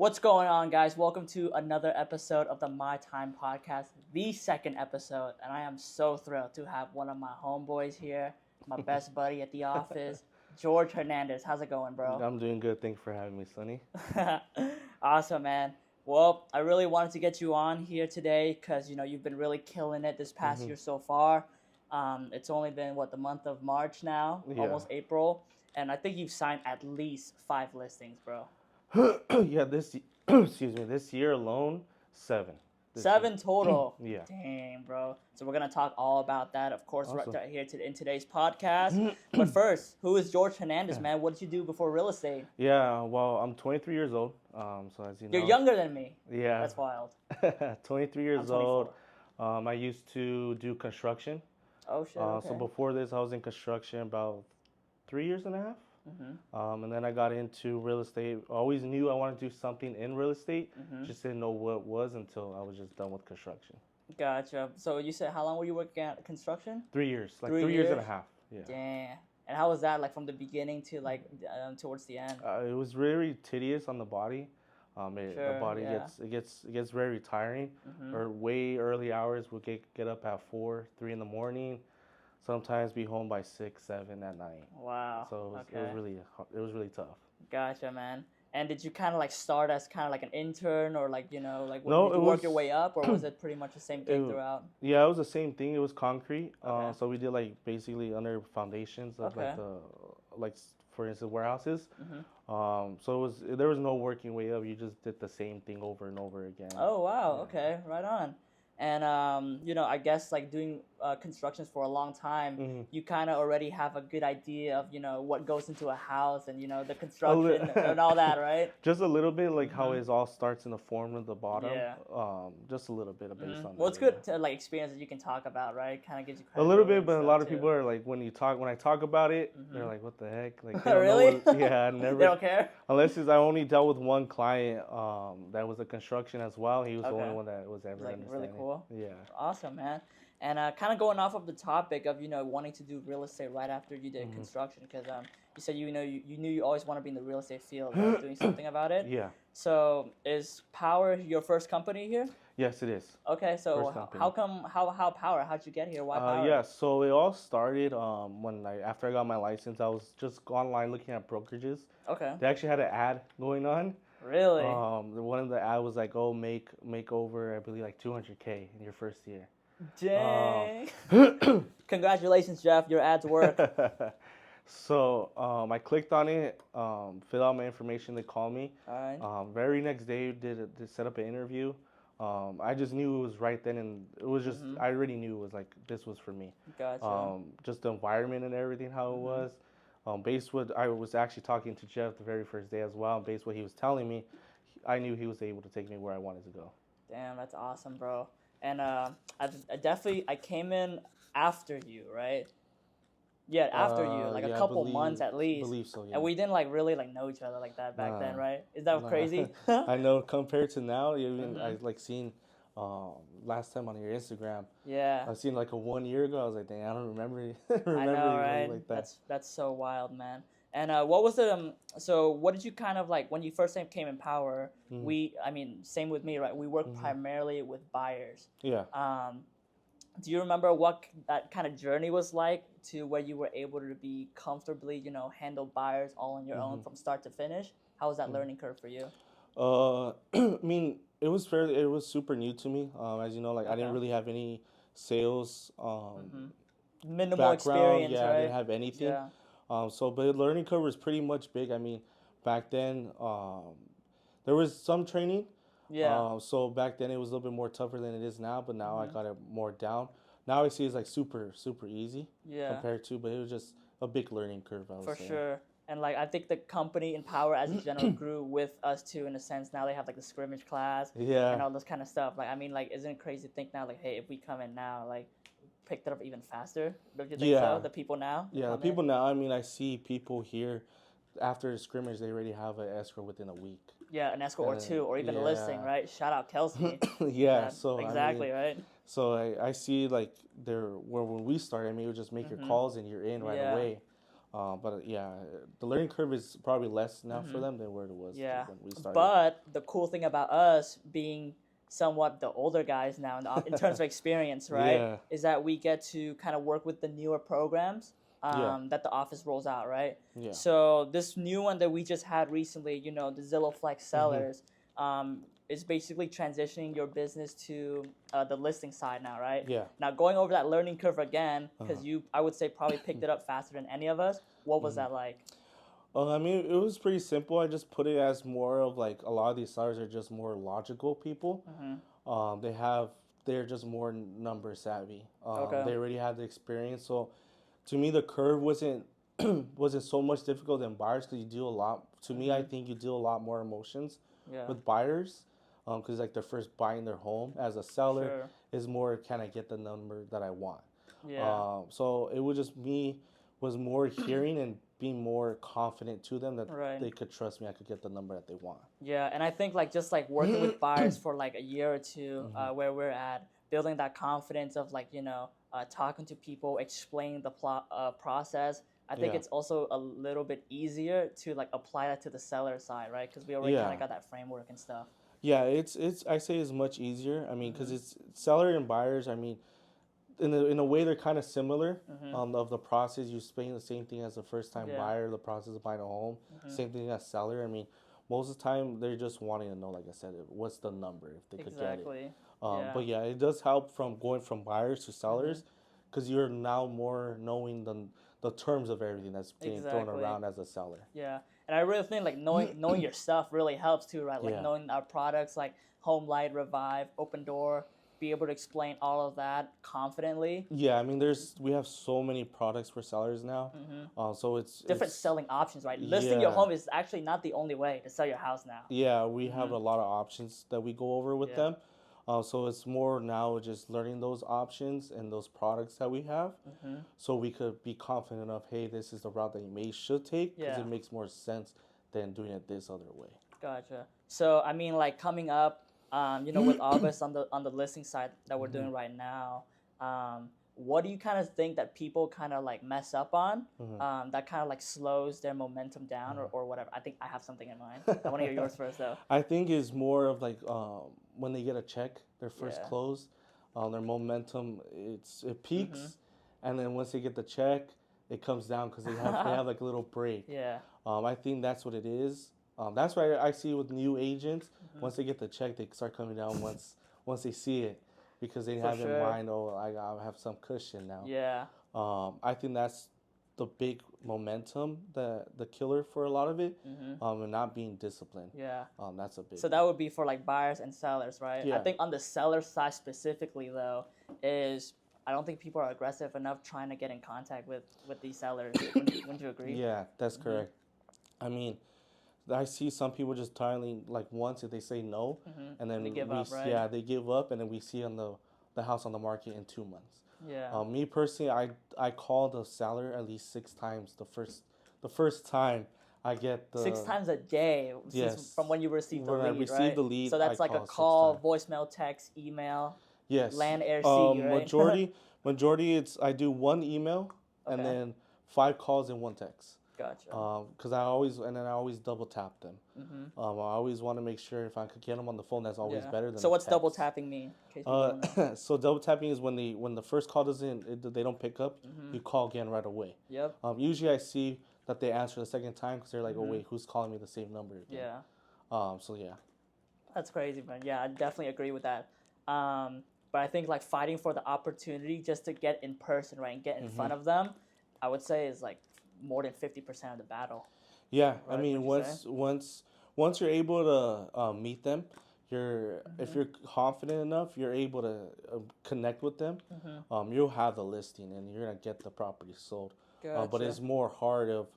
What's going on, guys? Welcome to another episode of the Mai Time Podcast, the second episode. And I am so thrilled to have one of my homeboys here, my best buddy at the office, George Hernandez. How's it going, bro? I'm doing good. Thanks for having me, Sonny. Awesome, man. Well, I really wanted to get you on here today because, you've been really killing it this past year so far. It's only been, the month of March now, almost April. And I think you've signed at least 5 listings, bro. Yeah, this year alone, 7. 7 total. Yeah. Dang, bro. So we're gonna talk all about that, of course, Awesome. right here in today's podcast. But first, who is George Hernandez, man? What did you do before real estate? Yeah, well, I'm 23 years old. So as you know, You're younger than me. Yeah. That's wild. 23 years old. I used to do construction. Oh shit. Okay. So before this, I was in construction about 3 years and a half. And then I got into real estate. I always knew I wanted to do something in real estate. Just didn't know what it was until I was just done with construction. Gotcha. So you said how long were you working at construction? 3 years, like 3 3 years and a half. Yeah. Damn. And how was that, like from the beginning to towards the end? It was very tedious on the body. The body gets very tiring. Or way early hours. We'll get up at 4, 3 in the morning. Sometimes be home by 6, 7 at night. Wow. So it was really tough. Gotcha, man. And did you kind of like start as kind of like an intern or like, did you work your way up, or was it pretty much the same thing throughout? Yeah, it was the same thing. It was concrete. So we did like basically under foundations of for instance, warehouses. So there was no working way up. You just did the same thing over and over again. Oh, wow. Yeah. Okay. Right on. And, I guess like doing constructions for a long time, you kind of already have a good idea of, what goes into a house and, the construction and all that, right? Just a little bit, like how it all starts in the form of the bottom. Yeah. Just a little bit based on that. Well, it's good to like experience that you can talk about, right? Kind of gives you a little bit, but a lot of people are like, when I talk about it, they're like, what the heck? Like, they really? Yeah, never. They don't care? Unless I only dealt with one client that was a construction as well. He was the only one that was ever like really cool. Yeah. Awesome, man. And kind of going off of the topic of wanting to do real estate right after you did construction, because you said you knew you always want to be in the real estate field, right? Doing something about it. Yeah. So is Power your first company here? Yes, it is. Okay, so how Power? How'd you get here? Why Power? Yeah, so it all started after I got my license. I was just online looking at brokerages. Okay. They actually had an ad going on. Really? One of the ad was like, "Oh, make over, I believe, like $200K in your first year." Dang! Congratulations, Jeff. Your ads work. So I clicked on it, filled out my information. They called me. All right. Very next day, did set up an interview. I just knew it was right then, and it was just I already knew it was like this was for me. Gotcha. Just the environment and everything, how it was. Based what I was actually talking to Jeff the very first day as well. Based what he was telling me, I knew he was able to take me where I wanted to go. Damn, that's awesome, bro. And I came in after you, right? Yeah, after you, like a couple months at least. I believe so, yeah. And we didn't really know each other like that back then, right? Is that crazy? I know compared to now, even I like seen last time on your Instagram. Yeah. I seen like a 1 year ago. I was like, dang, I don't remember. I know, right? Like that. That's so wild, man. And what was the so what did you kind of like when you first came in Power? Same with me, right? We work primarily with buyers. Yeah. Do you remember what that kind of journey was like to where you were able to be comfortably, handle buyers all on your own from start to finish? How was that learning curve for you? It was super new to me. As you know, like I didn't really have any sales minimal background. experience, Yeah, right? I didn't have anything. Yeah. But the learning curve was pretty much big. I mean, back then, there was some training. Yeah. So back then it was a little bit more tougher than it is now, but now I got it more down. Now I see it's like super, super easy compared to, but it was just a big learning curve, I would say. For sure. And like I think the company in Power as a general grew with us too, in a sense. Now they have like the scrimmage class and all this kind of stuff. Like isn't it crazy to think now like, hey, if we come in now, like pick that up even faster? Don't you think so? The people now? Yeah, the people now. I see people here after the scrimmage, they already have an escrow within a week. Yeah, an escrow or two, or even a listing, right? Shout out Kelsey. So exactly, right? So I see like when we started, it was just make your calls and you're in right away. But yeah, the learning curve is probably less now for them than where it was when we started. But the cool thing about us being somewhat the older guys now in terms of experience, right, is that we get to kind of work with the newer programs that the office rolls out, right? Yeah. So this new one that we just had recently, the Zillow Flex sellers, is basically transitioning your business to the listing side now, right? Yeah. Now going over that learning curve again, because I would say, probably picked it up faster than any of us. What was that like? I mean, it was pretty simple. I just put it as more of like a lot of these sellers are just more logical people. They're just more number savvy. They already have the experience. So to me, the curve wasn't so much difficult than buyers because you deal a lot. To me, I think you deal a lot more emotions with buyers because like they're first buying their home. As a seller, is more can I get the number that I want. So it was just me was more hearing and being more confident to them that they could trust me. I could get the number that they want. Yeah, and I think like just like working with buyers for like a year or two, where we're at, building that confidence of like talking to people, explaining the process. I think it's also a little bit easier to like apply that to the seller side, right? Because we already kind of got that framework and stuff. Yeah, it's I say it's much easier. I mean, because it's seller and buyers. I mean, in a way they're kind of similar. Of the process, you explain the same thing as a first time buyer. The process of buying a home, same thing as seller. I mean, most of the time they're just wanting to know, like I said, what's the number if they could get it. But yeah, it does help from going from buyers to sellers, because you're now more knowing the terms of everything that's being thrown around as a seller. Yeah, and I really think like knowing your stuff really helps too, right? Like knowing our products like Home Light, Revive, Open Door, be able to explain all of that confidently. Yeah, I mean, we have so many products for sellers now, so it's different selling options, right? Listing your home is actually not the only way to sell your house now. Yeah, we have a lot of options that we go over with them. So it's more now just learning those options and those products that we have, so we could be confident of, hey, this is the route that you should take, because it makes more sense than doing it this other way. Gotcha. So I mean, like coming up, with August on the listing side that we're doing right now, what do you kind of think that people kind of like mess up on, that kind of like slows their momentum down or whatever? I think I have something in mind. I want to hear yours first though. I think it's more of like when they get a check, their first close, their momentum it peaks, and then once they get the check, it comes down because they have like a little break. I think that's what it is. That's why I see with new agents, once they get the check, they start coming down once they see it, because they have in mind, I have some cushion now. I think that's the big momentum, the killer for a lot of it, and not being disciplined. That's a big. So that would be for like buyers and sellers, right? I think on the seller side specifically though, is I don't think people are aggressive enough trying to get in contact with these sellers. Wouldn't you agree? Yeah, that's correct. I mean, I see some people just entirely like once if they say no, and then they give up, right? they give up, and then we see on the house on the market in 2 months. Me personally, I call the seller at least 6 times the first time I get the 6 times a day. From when you receive the lead, I receive the lead. So that's like a call, voicemail, text, email. Land, air, sea, right? Majority I do 1 email and then 5 calls and 1 text. Gotcha. Because I always double tap them. I always want to make sure if I could get them on the phone, that's always better than. So what's double tapping mean? So double tapping is when the first call they don't pick up, you call again right away. Usually I see that they answer the second time because they're like, oh wait, who's calling me the same number again? So yeah. That's crazy, man. Yeah, I definitely agree with that. But I think like fighting for the opportunity just to get in person, right, and get in front of them, I would say is like more than 50% of the battle. Yeah, right? I mean, once you're able to meet them, if you're confident enough, you're able to connect with them. You'll have the listing and you're gonna get the property sold. Gotcha. But it's more hard if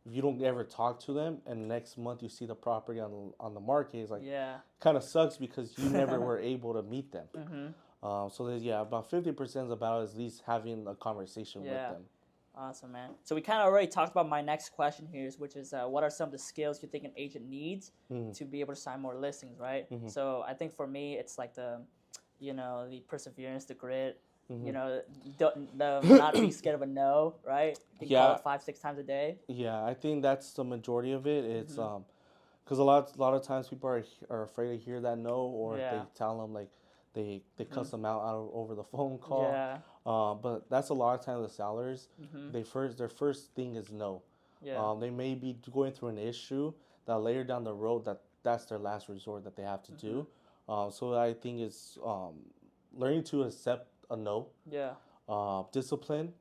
you don't ever talk to them and next month you see the property on the market. It's like kind of sucks because you never were able to meet them. So there's about 50% of the battle is at least having a conversation with them. Awesome, man. So we kind of already talked about my next question here, which is what are some of the skills you think an agent needs to be able to sign more listings, right? So I think for me, it's like the perseverance, the grit, You know, not be scared of a no, right? You can call it 5-6 times a day. Yeah, I think that's the majority of it. It's because a lot of times people are afraid to hear that no, or they tell them like they cuss them out over the phone call. Yeah. But that's a lot of times the sellers. Their first thing is no. Yeah. They may be going through an issue that later down the road that's their last resort that they have to do. So I think it's learning to accept a no. Yeah. Discipline,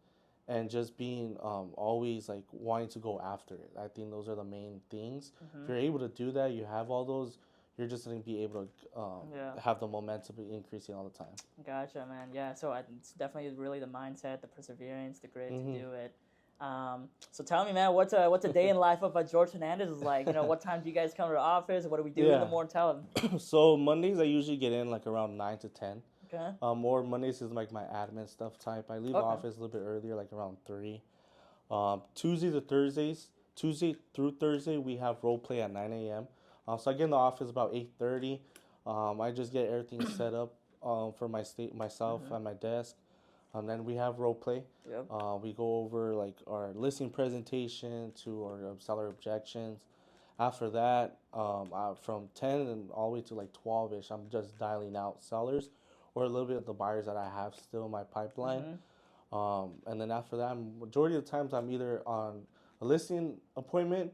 and just being always like wanting to go after it. I think those are the main things. If you're able to do that, you have all those. You're just going to be able to have the momentum increasing all the time. Gotcha, man. Yeah, so it's definitely really the mindset, the perseverance, the grit to do it. So tell me, man, what's a day in life of a George Hernandez is like? You know, what time do you guys come to the office? What do we do in the morning? Tell them. So Mondays I usually get in like around 9 to 10. Okay. Or Mondays is like my admin stuff type. I leave the office a little bit earlier, like around 3. Tuesday through Thursday, we have role play at 9 a.m. So I get in the office about 8:30. I just get everything set up for myself at my desk. And then we have role play. Yep. We go over like our listing presentation to our seller objections. After that, from 10 and all the way to like 12ish, I'm just dialing out sellers or a little bit of the buyers that I have still in my pipeline. And then after that, majority of the times I'm either on a listing appointment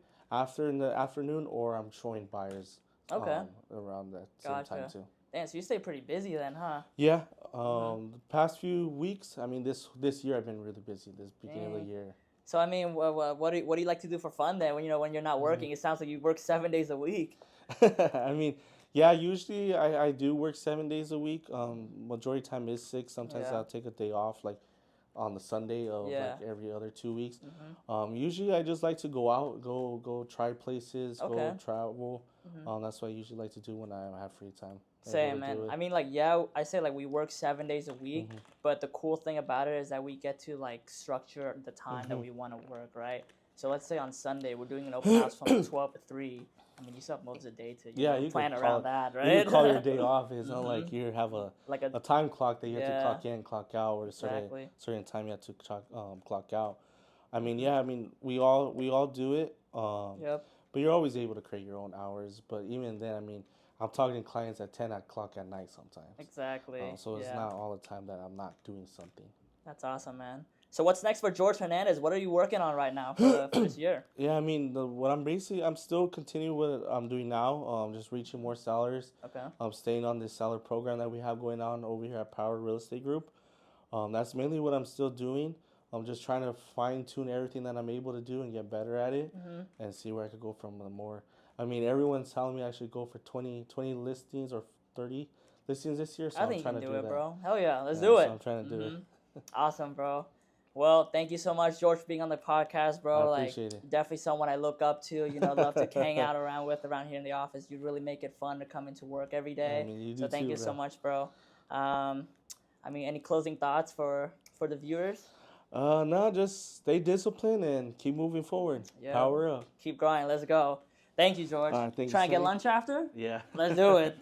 in the afternoon, or I'm showing buyers around that same time too. Damn, so you stay pretty busy then, huh? Yeah. The past few weeks, I mean, this year I've been really busy, this beginning of the year. So, I mean, what do you like to do for fun then when you're not working? It sounds like you work 7 days a week. I mean, yeah, usually I do work 7 days a week. Majority of time is 6. Sometimes I'll take a day off, like on the Sunday of like every other 2 weeks. Usually I just like to go out, go try places, go travel. That's what I usually like to do when I have free time. Same, man. I mean, like, I say like we work 7 days a week, but the cool thing about it is that we get to like structure the time that we want to work, right? So let's say on Sunday we're doing an open house from 12 to 3. I mean, you still have most of the day to you plan around that, right? You can call your day off. It's not like you have a time clock that you have to clock in, clock out, or a certain time you have to clock out. I mean, we all do it. But you're always able to create your own hours. But even then, I mean, I'm talking to clients at 10 o'clock at night sometimes. Exactly. So it's not all the time that I'm not doing something. That's awesome, man. So what's next for George Hernandez? What are you working on right now for this year? Yeah, I mean, I'm still continuing what I'm doing now. Just reaching more sellers. Okay. Staying on this seller program that we have going on over here at Power Real Estate Group. That's mainly what I'm still doing. I'm just trying to fine tune everything that I'm able to do and get better at it, and see where I could go from the more. I mean, everyone's telling me I should go for 20 listings or 30 listings this year. So I think you can do it, bro. Hell yeah, let's do it. So I'm trying to do it. Awesome, bro. Well, thank you so much, George, for being on the podcast, bro. I appreciate it. Definitely someone I look up to. You know, love to hang out around here in the office. You really make it fun to come into work every day. I mean, you do so thank you so much, bro. I mean, any closing thoughts for the viewers? No, just stay disciplined and keep moving forward. Yeah. Power up. Keep growing. Let's go. Thank you, George. Thank you. Trying to get lunch after? Yeah. Let's do it.